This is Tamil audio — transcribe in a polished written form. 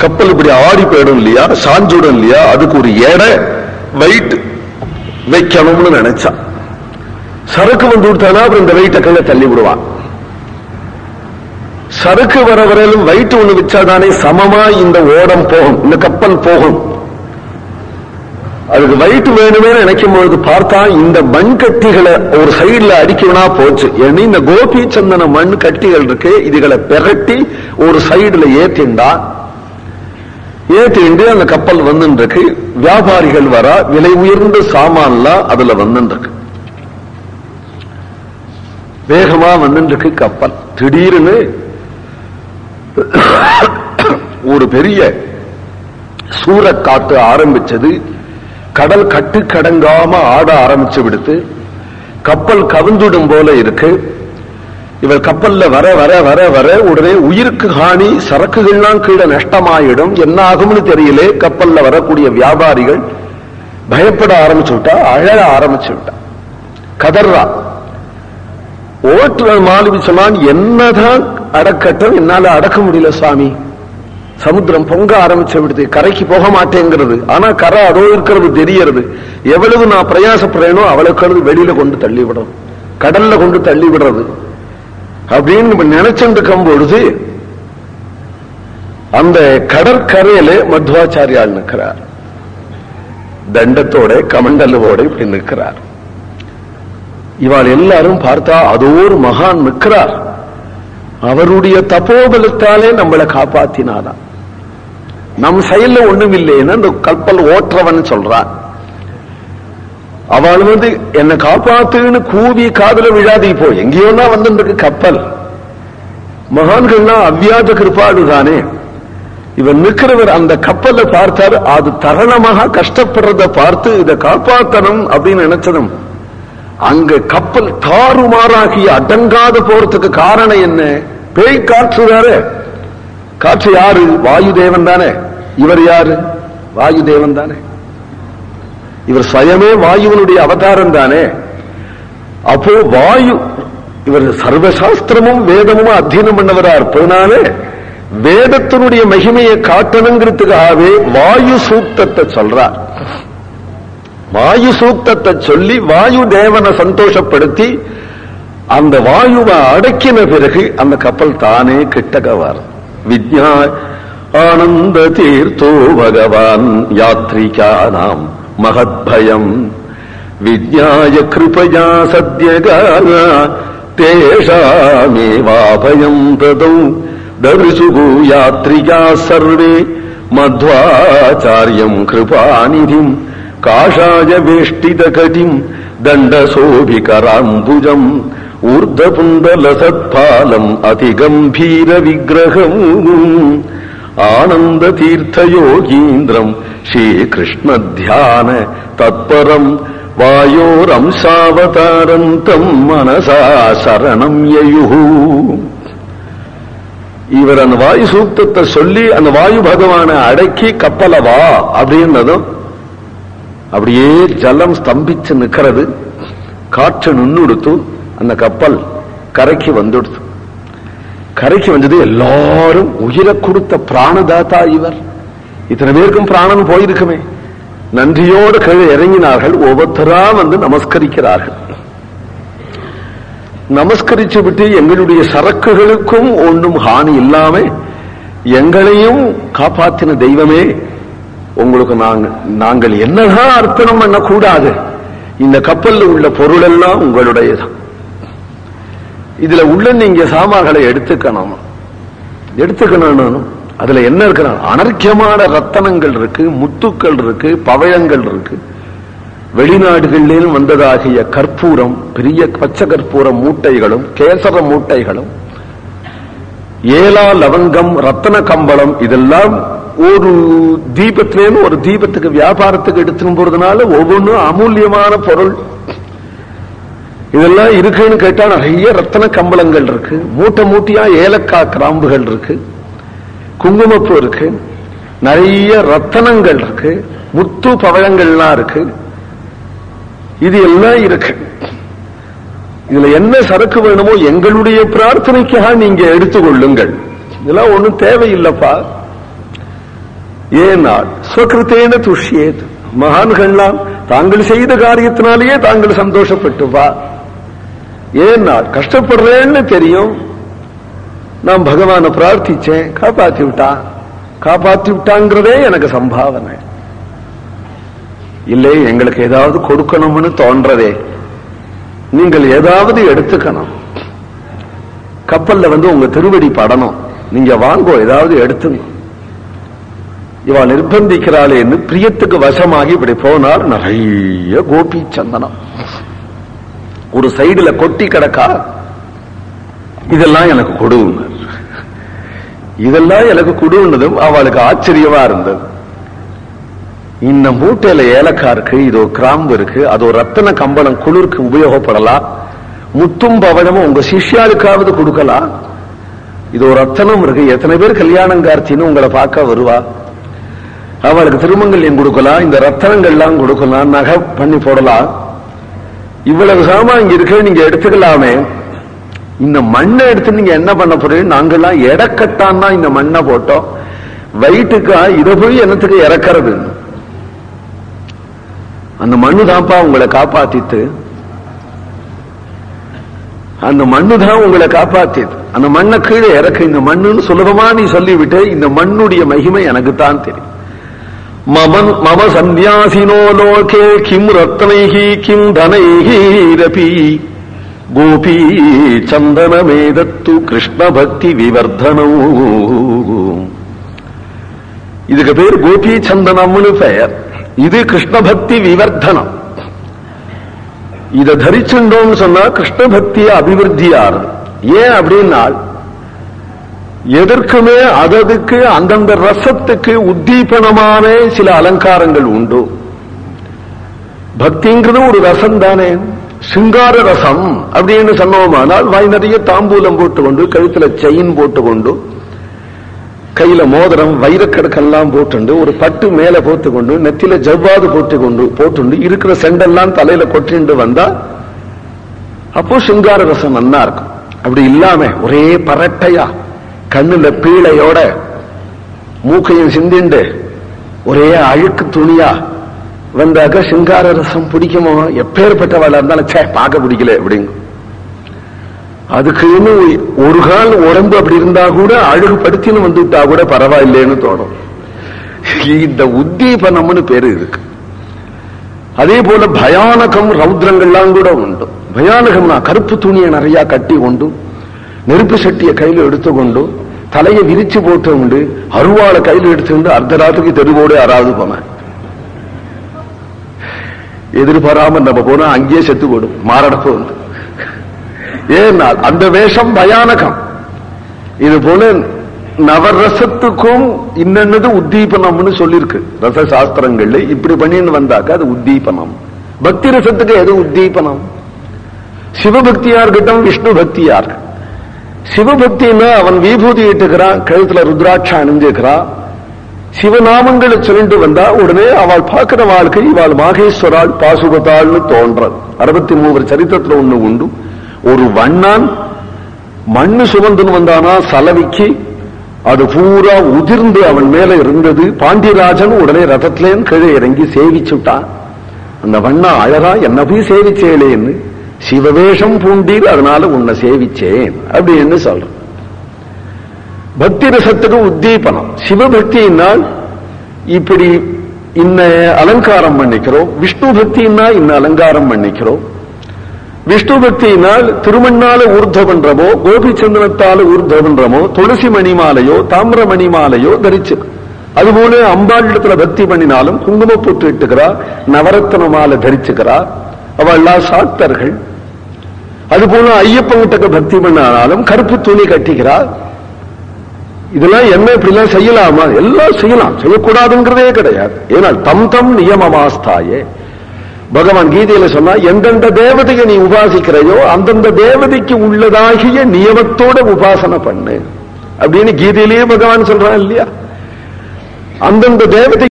கப்பல் இப்படி ஆடி போயிடும் இல்லையா, சாஞ்சுடும் இல்லையா, அதுக்கு ஒரு எடை வெயிட் வைக்கணும்னு நினைச்சா. சரக்கு வந்து விட்டானா அப்புறம் இந்த வெயிட்ட கல்ல தள்ளி விடுவான். சரக்கு வர வரையிலும் வெயிட் ஒண்ணு வச்சாதானே சமமா இந்த ஓடம் போகும், இந்த கப்பல் போகும். அதுக்கு வெயிட் வேணுமே நினைக்கும் பொழுது பார்த்தா இந்த மண் கட்டிகளை ஒரு சைடுல அடிக்கணும்னா போச்சு. ஏன்னா இந்த கோபி சந்தன மண் கட்டிகள் இருக்கு, இதுகளை பெரட்டி ஒரு சைடுல ஏற்றிண்டா ஏற்றிண்டு அந்த கப்பல் வந்துருக்கு. வியாபாரிகள் வர விலை உயர்ந்த சாமான்லாம் அதுல வந்துருக்கு. வேகமா வந்துருக்கு கப்பல். திடீர்னு ஒரு பெரிய சூறக்காற்று ஆரம்பிச்சது. கடல் கட்டு கடங்காம ஆட ஆரம்பிச்சு விடுத்து. கப்பல் கவிழ்ந்துடும் போல இருக்கு. இவர் கப்பல்ல வர வர வர வர உடனே உயிருக்கு ஹானி, சரக்குகள்லாம் கீழே நஷ்டமாயிடும், என்ன ஆகும்னு தெரியல. கப்பல்ல வரக்கூடிய வியாபாரிகள் பயப்பட ஆரம்பிச்சு விட்டா, அழ ஆரம்பிச்சு விட்டா, கதர்றா. ஓட்டுநர் மாலுமி சொன்னான், என்னதான் அடக்கட்டும், என்னால அடக்க முடியல சுவாமி, சமுத்திரம் பொங்க ஆரம்பிச்சு விடுது, கரைக்கு போக மாட்டேங்கிறது. ஆனா கரை அதோ இருக்கிறது தெரியறது. எவ்வளவு நான் பிரயாசப்படுறேனோ அவளுக்கு வெளியில கொண்டு தள்ளி விடும், கடல்ல கொண்டு தள்ளி விடுறது அப்படின்னு நினைச்சுட்டு இருக்கும் பொழுது அந்த கடற்கரையில மத்வாச்சாரியால் நிற்கிறார். தண்டத்தோட கமண்டலோட இப்படி நிற்கிறார். இவாள் எல்லாரும் பார்த்தா அதோ ஒரு மகான் நிற்கிறார். அவருடைய தபோபலத்தாலே நம்மளை காப்பாத்தினாதான். நம் செயல்ல ஒண்ணும் இல்லைன்னு அந்த கப்பல் ஓட்டுறவன் சொல்றான். அவள் வந்து என்ன காப்பாத்துன்னு கூவி காதுல விழாதி போ, எங்கேயோனா வந்து கப்பல். மகான்கள்னா அவ்வியாஜ கிருபாடு தானே. இவன் நிற்கிறவர் அந்த கப்பலை பார்த்தார். அது தருணமாக கஷ்டப்படுறத பார்த்து இதை காப்பாற்றணும் அப்படின்னு நினைச்சதும் அங்க கப்பல் தாறுமாறாகி அடங்காத போறதுக்கு காரணம் என்ன? பேய் காற்று வேற. காற்று யாரு? வாயு தேவன் தானே. இவர் யாரு? வாயு தேவன் தானே. இவர் சுயமே வாயுவனுடைய அவதாரம் தானே. அப்போ வாயு, இவர் சர்வசாஸ்திரமும் வேதமும் அத்தியனம் பண்ணவரா இருப்பதனாலே வேதத்தினுடைய மகிமையை காட்டணுங்கிறதுக்காகவே வாயு சூக்தத்தை சொல்றார். வாயு சூக்தத்தை சொல்லி வாயு தேவனை சந்தோஷப்படுத்தி அந்த வாயுவை அடக்கின பிறகு அந்த கப்பல் தானே கிட்டக வரும். வித்யா ஆனந்த தீர்த்தோ பகவான் யாத்ரிகானாம் மகத்பயம் வித்யாய கிருபயா சத்யகான தேஷாமேவாபயம் ததௌ தரிசுகு யாத்ரிகா சர்வே மத்வாச்சார்யம் கிருபாநிதிம் காஷாய வேஷ்டித கடிம் தண்டசோபிகராம்புஜம் ஊர்தபுண்டல சத்பாலம் அதிகம்பீர விக்கிரகம் ஆனந்த தீர்த்த யோகீந்திரம் ஸ்ரீகிருஷ்ண தியான தத்பரம் வாயோரம்சாவதாரந்தம் மனசா சரணம் யயுஹு. இவர் அந்த வாயு சூக்தத்தை சொல்லி அந்த வாயு பகவானை அடக்கி கப்பல வா அப்படின்னதும் அப்படியே ஜலம் ஸ்தம்பிச்சு நிற்கிறது. காற்று நின்னுடுத்து அந்த கப்பல் கரைக்கு வந்துடுத்து. கரைக்கு வந்தது. எல்லாரும் உயிரை கொடுத்த பிராணதாத்தா இவர். இத்தனை பேருக்கும் பிராணன் போயிருக்குமே. நன்றியோடு கீழே இறங்கினார்கள். ஒவ்வொருத்தரா வந்து நமஸ்கரிக்கிறார்கள். நமஸ்கரிச்சு விட்டு எங்களுடைய சரக்குகளுக்கும் ஒன்றும் ஹானி இல்லாம எங்களையும் காப்பாற்றின தெய்வமே, உங்களுக்கு நாங்கள் என்னதான் அர்ப்பணம் பண்ணக்கூடாது. இந்த கப்பல்ல உள்ள பொருள் எல்லாம் உங்களுடையதான். இதுல உள்ள நீங்க சாமான்களை எடுத்துக்கணும். அதுல என்ன இருக்கிற அனர்க்கியமான ரத்தனங்கள் இருக்கு, முத்துக்கள் இருக்கு, பவழங்கள் இருக்கு. வெளிநாடுகளிலும் வந்ததாகிய கற்பூரம், பெரிய பச்சை கற்பூர மூட்டைகளும் கேசர மூட்டைகளும், ஏலா லவங்கம், ரத்தன கம்பளம், இதெல்லாம் ஒரு தீபத்திலேன்னு ஒரு தீபத்துக்கு வியாபாரத்துக்கு எடுத்துன்னு போறதுனால ஒவ்வொன்றும் அமூல்யமான பொருள். இதெல்லாம் இருக்குன்னு கேட்டா நிறைய ரத்தன கம்பளங்கள் இருக்கு. மூட்டை மூட்டையா ஏலக்காய் கிராம்புகள் இருக்கு, குங்குமப்பூ இருக்கு, நிறைய ரத்தனங்கள் இருக்கு, முத்து பவழங்கள்லாம் இருக்கு. இது எல்லாம் இருக்கு. இதுல என்ன சரக்கு வேணுமோ எங்களுடைய பிரார்த்தனைக்காக நீங்க எடுத்துக்கொள்ளுங்கள். இதெல்லாம் ஒண்ணும் தேவையில்லைப்பா. ஏனால் ஸ்வகிருத்தேன துஷ்யேத், மகான்கள்லாம் தாங்கள் செய்த காரியத்தினாலேயே தாங்கள் சந்தோஷப்பட்டு வா. ஏனால் கஷ்டப்படுறேன்னு தெரியும், நான் பகவானை பிரார்த்திச்சேன், காப்பாத்தி விட்டாங்கிறதே எனக்கு சம்பாவனை இல்லை. எங்களுக்கு ஏதாவது கொடுக்கணும்னு தோன்றதே, நீங்கள் ஏதாவது எடுத்துக்கணும். கப்பல்ல உங்க திருவடி படணும், நீங்க வாங்கோ ஏதாவது எடுத்துங்க. இவா நிர்பந்திக்கிறாளேன்னு பிரியத்துக்கு வசமாகி இப்படி போனார். நிறைய கோபி சந்தனம் ஒரு சைடுல கொட்டி கிடக்கா. இதெல்லாம் எனக்கு கொடுங்க, இதெல்லாம் எனக்கு கொடுன்னதும் அவளுக்கு ஆச்சரியமா இருந்தது. இந்த மூட்டையில ஏலக்காய் இருக்கு, இதோ கிராம்பு இருக்கு, அதோ ரத்தன கம்பளம் குளிருக்கு உபயோகப்படலாம், முத்தும் பவனமும் உங்க சிஷ்யாளுக்காவது கொடுக்கலாம், இதோ ரத்தனம் இருக்கு, எத்தனை பேர் கல்யாணம் கார்த்தின்னு உங்களை பார்க்க வருவா, அவளுக்கு திருமங்கல்யம் கொடுக்கலாம், இந்த ரத்தனங்கள்லாம் கொடுக்கலாம், நகை பண்ணி போடலாம், இவ்வளவு சாமான் இங்க இருக்கு, நீங்க எடுத்துக்கலாமே. இந்த மண்ணை எடுத்து நீங்க என்ன பண்ண போறீங்க? நாங்கெல்லாம் எடக்கட்டான்னா இந்த மண்ணை போட்டோம், வயிற்றுக்கா இதை போய் என்னத்துக்கு இறக்கிறது? அந்த மண்ணு தான்ப்பா உங்களை காப்பாத்திட்டு, அந்த மண்ணு தான் உங்களை காப்பாத்திது. அந்த மண்ணை கீழே இறக்கு, இந்த மண்ணுன்னு சுலபமா நீ சொல்லிவிட்டு, இந்த மண்ணுடைய மகிமை எனக்கு தான் தெரியும். மம சந்நியாசினோ லோகே கிம் ரத்னைஹி கிம் தனைஹி ரபி கோபி சந்தனமேதத்து கிருஷ்ண பக்தி விவர்தனம். இதுக்கு பேர் கோபி சந்தனம்னு பெயர். இது கிருஷ்ண பக்தி விவர்தனம். இதை தரிச்சுட்டோம்னு சொன்னா கிருஷ்ண பக்திய அபிவிருத்தியாரு. ஏன் அப்படின்னா, எதற்குமே அதற்கு அந்தந்த ரசத்துக்கு உத்தீபனமான சில அலங்காரங்கள் உண்டு. பக்திங்கிறது ஒரு ரசம் தானே, சிங்கார ரசம் அப்படின்னு சொன்னோமானால், வாய் நிறைய தாம்பூலம் போட்டுக்கொண்டு, கழுத்துல செயின் போட்டுக்கொண்டு, கையில மோதிரம் வைரக்கடுக்கெல்லாம் போட்டுண்டு, ஒரு பட்டு மேல போட்டுக்கொண்டு, நெத்தில ஜவ்வாது போட்டுண்டு இருக்கிற செண்டெல்லாம் தலையில கொட்டிண்டு வந்தா அப்போ சிங்கார ரசம் நல்லா இருக்கும். அப்படி இல்லாம ஒரே பரட்டையா கண்ணுல பீழையோட மூக்கையும் சிந்திண்டு ஒரே அழுக்கு துணியா வந்தாக்க சிங்கார ரசம் பிடிக்குமோ? எப்பேற்பட்டவாளா இருந்தாலும் பார்க்க பிடிக்கல அப்படிங்க. அதுக்கு இன்னும் ஒரு கால் உடம்பு அப்படி இருந்தா கூட அழகுபடுத்தின்னு வந்துட்டா கூட பரவாயில்லைன்னு தோணும். இந்த உத்தீபனம்னு பேரு இருக்கு. அதே போல பயானகம் ரௌத்ரங்கள்லாம் கூட உண்டு. பயானகம்னா கருப்பு துணியை நிறைய கட்டி கொண்டு, நெருப்பு சட்டியை கையில எடுத்துக்கொண்டு, தலையை விரிச்சு போட்டு உண்டு, அருவாளை கையில் எடுத்துக்கொண்டு அர்த்தராத்துக்கு தெருவோடு யாராவது போன எதிர்பாராம நம்ம போனா அங்கேயே செத்து போடும் மாரடப்பு வந்து. ஏன்னா அந்த வேஷம் பயானகம். இது போல நவரசத்துக்கும் இன்னது உத்தீபனம்னு சொல்லிருக்கு ரச சாஸ்திரங்கள்ல. இப்படி பண்ணின்னு வந்தாக்க அது உத்தீபனம். பக்தி ரசத்துக்கு எது உத்தீபனம்? சிவபக்தியா இருக்கட்டும், விஷ்ணு பக்தியா இருக்கு. சிவபக்தின்னா அவன் விபூதி இட்டுக்கிறான், கழுத்துல ருத்ராட்சம் அணிஞ்சுக்கிறான், சிவநாமங்களை சொல்லிட்டு வந்தா உடனே அவள் பார்க்கிற வாழ்க்கை இவாள் மாகேஸ்வராள் பாசுபதாள்னு தோன்றது. 63 சரித்திரத்துல ஒண்ணு உண்டு. ஒரு வண்ணான் மண்ணு சுமந்துன்னு வந்தானா சலவிக்கு, அது பூரா உதிர்ந்து அவன் மேல இருந்தது. பாண்டியராஜன் உடனே ரதத்திலேன்னு கீழே இறங்கி சேவிச்சுட்டான். அந்த வண்ணா அழகா என்ன போய் சேவிச்சேலேன்னு, சிவவேஷம் பூண்டீர் அதனால உன்னை சேவிச்சேன் அப்படின்னு சொல்ற. பக்தி ரசத்துக்கு உத்தீபனம். சிவபக்தியினால் இப்படி இன்ன அலங்காரம் பண்ணிக்கிறோம், விஷ்ணு பக்தினா இன்ன அலங்காரம் பண்ணிக்கிறோம். விஷ்ணு பக்தியினால் திருமண்ணால ஊர்த பண்றமோ, கோபிச்சந்திரத்தால ஊர்த பண்றமோ, துளசி மணிமாலையோ தாமிர மணிமாலையோ தரிச்சு. அதுபோல அம்பாளிடத்துல பக்தி பண்ணினாலும் குங்கும போட்டு இட்டுக்கிறா, நவரத்ன மாலை தரிச்சுக்கிறா, அவெல்லாம் சாக்தர்கள். அதுபோல ஐயப்பங்கிட்ட பக்தி பண்ணாலும் கருப்பு துணி கட்டிக்கிறா. இதெல்லாம் என்ன இப்படிலாம் செய்யலாமா? எல்லாம் செய்யலாம், செய்யக்கூடாதுங்கிறதே கிடையாது. ஏனால் தம் தம் நியமமாஸ்தாயே பகவான் கீதையில சொன்னா, எந்தெந்த தேவதையை நீ உபாசிக்கிறையோ அந்தந்த தேவதைக்கு உள்ளதாகிய நியமத்தோட உபாசனை பண்ணு அப்படின்னு கீதையிலேயே பகவான் சொல்றான் இல்லையா? அந்தந்த தேவதை